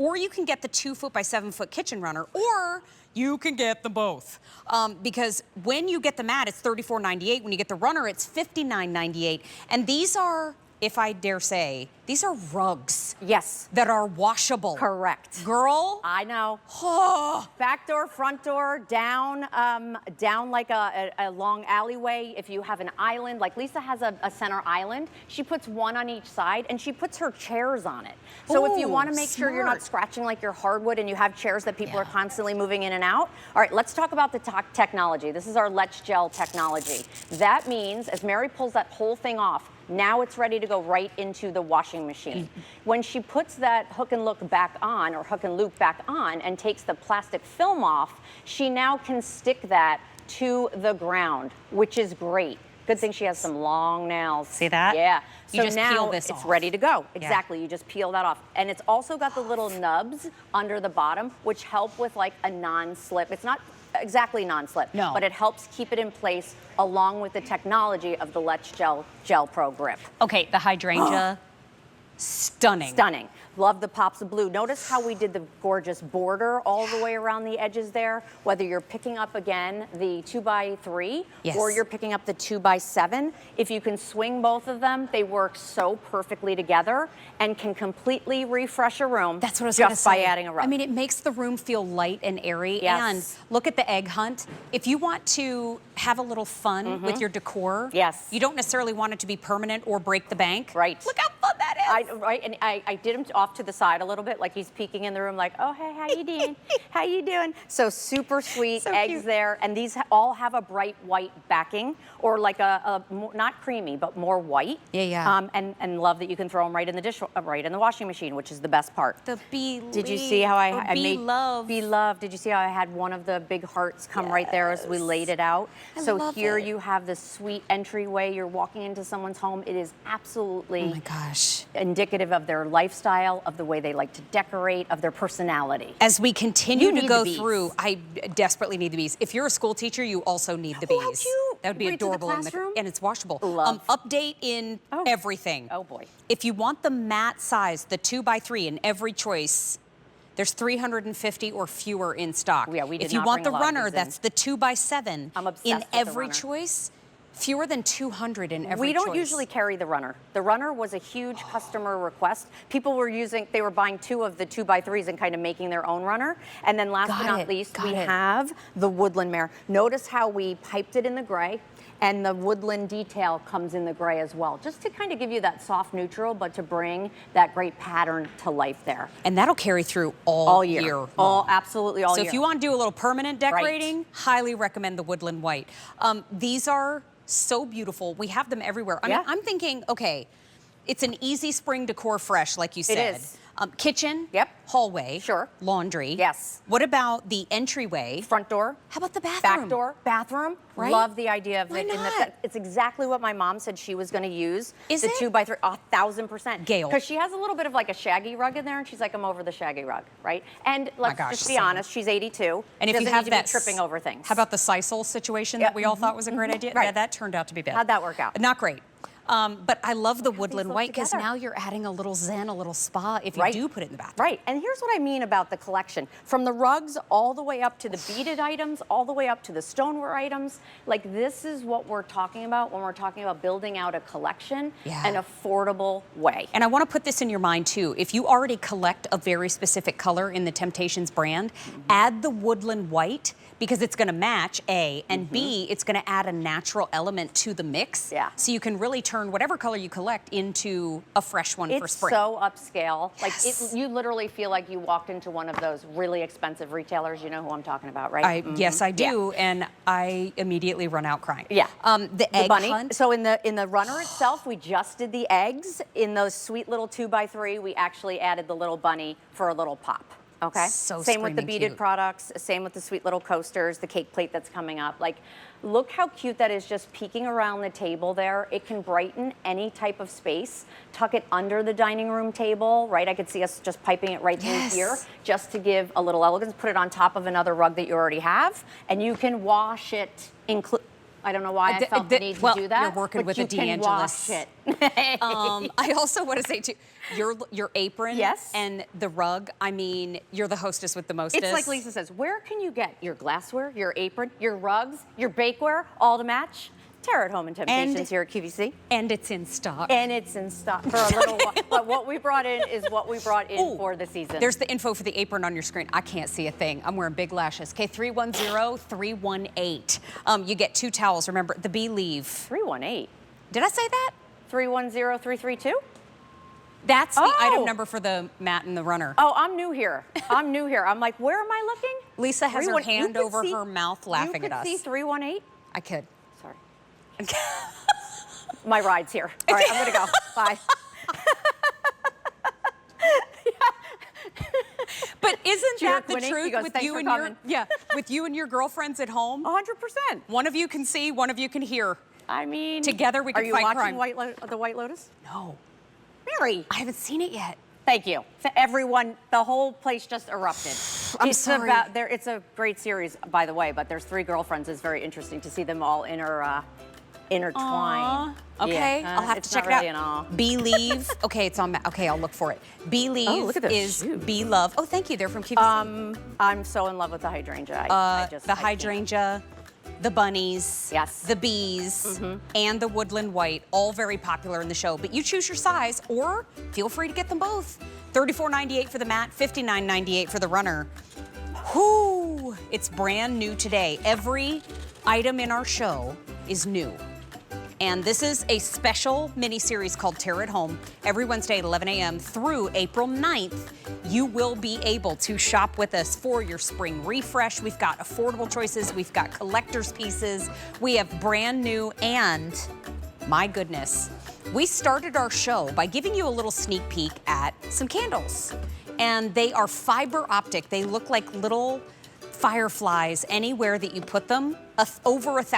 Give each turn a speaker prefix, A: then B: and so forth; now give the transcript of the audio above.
A: or you can get the 2-foot by 7-foot kitchen runner, or you can get them both. Because when you get the mat, it's $34.98. When you get the runner, it's $59.98. And these are, if I dare say, these are rugs.
B: Yes.
A: That are washable.
B: Correct.
A: Girl.
B: I know.
A: Oh.
B: Back door, front door, down like a long alleyway. If you have an island, like Lisa has a center island, she puts one on each side and she puts her chairs on it. So if you want to make sure you're not scratching like your hardwood and you have chairs that people are constantly moving in and out. All right, let's talk about the technology. This is our Let's Gel technology. That means as Mary pulls that whole thing off, now it's ready to go right into the washing machine. When she puts that hook and loop back on, or hook and loop back on, and takes the plastic film off, she now can stick that to the ground, which is great. Good thing she has some long nails.
A: See that?
B: Yeah.
A: You
B: so
A: just
B: now
A: peel this
B: it's
A: off.
B: ready to go. Exactly. You just peel that off. And it's also got the little nubs under the bottom, which help with like a non-slip. It's not exactly non-slip, but it helps keep it in place along with the technology of the Let's Gel Pro Grip.
A: Okay, the hydrangea, stunning.
B: Stunning. Love the pops of blue. Notice how we did the gorgeous border all the way around the edges there, whether you're picking up again the 2x3 or you're picking up the 2x7. If you can swing both of them, they work so perfectly together and can completely refresh a room.
A: That's what I was
B: just by adding a rug.
A: I mean, it makes the room feel light and airy. And look at the egg hunt. If you want to have a little fun with your decor, you don't necessarily want it to be permanent or break the bank.
B: Right.
A: Look how fun that is.
B: And I did him off to the side a little bit, like he's peeking in the room like, oh, hey, how you doing? How you doing? So super sweet, so eggs cute. There. And these all have a bright white backing, or like a not creamy, but more white. And love that you can throw them right in the right in the washing machine, which is the best part.
A: The
B: Did you see how I made
A: love?
B: Be loved. Did you see how I had one of the big hearts come right there as we laid it out? So here you have this sweet entryway. You're walking into someone's home. It is absolutely indicative of their lifestyle, of the way they like to decorate, of their personality.
A: As we continue to go through, I desperately need the bees. If you're a school teacher, you also need the bees.
B: How cute.
A: That would be adorable, and it's washable. Update in everything.
B: Oh boy.
A: If you want the mat size, the 2x3 in every choice, there's 350 or fewer in stock.
B: Yeah, we did
A: if you
B: not
A: want
B: bring
A: the
B: a lot of
A: runner,
B: these
A: that's the 2x7
B: I'm obsessed
A: in
B: with the
A: every
B: runner.
A: choice. Fewer than 200 in every
B: We don't
A: choice.
B: usually carry the runner. The runner was a huge customer request. People were they were buying 2 of the 2x3s and kind of making their own runner. And then last but not least, we have the woodland mare. Notice how we piped it in the gray, and the woodland detail comes in the gray as well, just to kind of give you that soft neutral, but to bring that great pattern to life there.
A: And that'll carry through all year long.
B: Absolutely all year.
A: So if you want to do a little permanent decorating, highly recommend the woodland white. These are so beautiful. We have them everywhere. I mean, I'm thinking, okay, it's an easy spring decor fresh, like you said.
B: It is.
A: Kitchen, hallway, laundry.
B: Yes.
A: What about the entryway?
B: Front door.
A: How about the bathroom?
B: Back door, bathroom.
A: Right?
B: Love the idea of
A: Why
B: it.
A: not?
B: It's exactly what my mom said she was going to use.
A: Is
B: the
A: it?
B: 2x3, 1,000%.
A: Gail.
B: Because she has a little bit of like a shaggy rug in there, and she's like, I'm over the shaggy rug, right? And let's just be honest, she's 82.
A: And if
B: doesn't
A: you have
B: need to
A: that
B: be tripping over things.
A: How about the sisal situation that we all thought was a great idea?
B: Right.
A: Yeah, that turned out to be bad.
B: How'd that work out?
A: Not great. But I love the woodland white because
B: together.
A: now you're adding a little zen, a little spa if you do put it in the bathroom.
B: Right, and here's what I mean about the collection. From the rugs all the way up to the beaded items, all the way up to the stoneware items, like this is what we're talking about when we're talking about building out a collection an affordable way.
A: And I want to put this in your mind too. If you already collect a very specific color in the Temp-tations brand, add the woodland white because it's going to match, A, and B, it's going to add a natural element to the mix. So you can really turn whatever color you collect into a fresh one for spring.
B: It's so upscale. Like you literally feel like you walked into one of those really expensive retailers. You know who I'm talking about, right?
A: Yes, I do, and I immediately run out crying. The egg
B: bunny.
A: hunt.
B: So in the runner itself, we just did the eggs. In those sweet little 2x3, we actually added the little bunny for a little pop. Okay.
A: So
B: same with the beaded
A: cute.
B: products, same with the sweet little coasters, the cake plate that's coming up. Like, look how cute that is just peeking around the table there. It can brighten any type of space. Tuck it under the dining room table, right? I could see us just piping it right through here just to give a little elegance. Put it on top of another rug that you already have, and you can wash it I don't know why I felt the need to do that.
A: You're working with a
B: Can wash
A: DeAngelis.
B: it.
A: I also want to say too, your apron
B: Yes.
A: and the rug. I mean, you're the hostess with the mostest.
B: It's like Lisa says, where can you get your glassware, your apron, your rugs, your bakeware, all to match? Terror at Home and Temp-tations here at QVC.
A: And it's in stock.
B: And it's in stock for a little while. But what we brought in is what we brought in for the season.
A: There's the info for the apron on your screen. I can't see a thing. I'm wearing big lashes. Okay, 310-318. You get 2 towels. Remember, the Believe.
B: 318.
A: Did I say that?
B: 310-332?
A: That's the item number for the mat and the runner.
B: Oh, I'm new here. I'm new here. I'm like, where am I looking?
A: Lisa has her hand over her mouth laughing at us.
B: You could see 318?
A: I could.
B: Sorry. My ride's here. All right, I'm gonna go. Bye.
A: But isn't that the
B: Winnie,
A: truth
B: goes,
A: with
B: "Thanks
A: you
B: for
A: and
B: coming."
A: with you and your girlfriends at home?
B: 100%.
A: One of you can see, one of you can hear.
B: I mean,
A: Together we can
B: Are you
A: fight
B: watching
A: crime.
B: the White Lotus?
A: No,
B: Mary.
A: I haven't seen it yet.
B: Thank you. To everyone, the whole place just erupted.
A: I'm sorry.
B: It's a great series, by the way, but there's 3 girlfriends. It's very interesting to see them all intertwined.
A: Okay,
B: Yeah,
A: I'll have to check
B: really
A: it out. Believe. Okay, it's on. Okay, I'll look for it. Believe
B: look at those
A: is
B: shoes.
A: Be Love. Oh, thank you. They're from QVC.
B: I'm so in love with the hydrangea.
A: The hydrangea, the bunnies,
B: Yes.
A: the bees, and the woodland white, all very popular in the show. But you choose your size, or feel free to get them both. $34.98 for the mat, $59.98 for the runner. Whoo! It's brand new today. Every item in our show is new. And this is a special mini-series called Terror at Home. Every Wednesday at 11 a.m. through April 9th, you will be able to shop with us for your spring refresh. We've got affordable choices. We've got collector's pieces. We have brand new and, my goodness, we started our show by giving you a little sneak peek at some candles. And they are fiber optic. They look like little fireflies anywhere that you put them. Over 1,000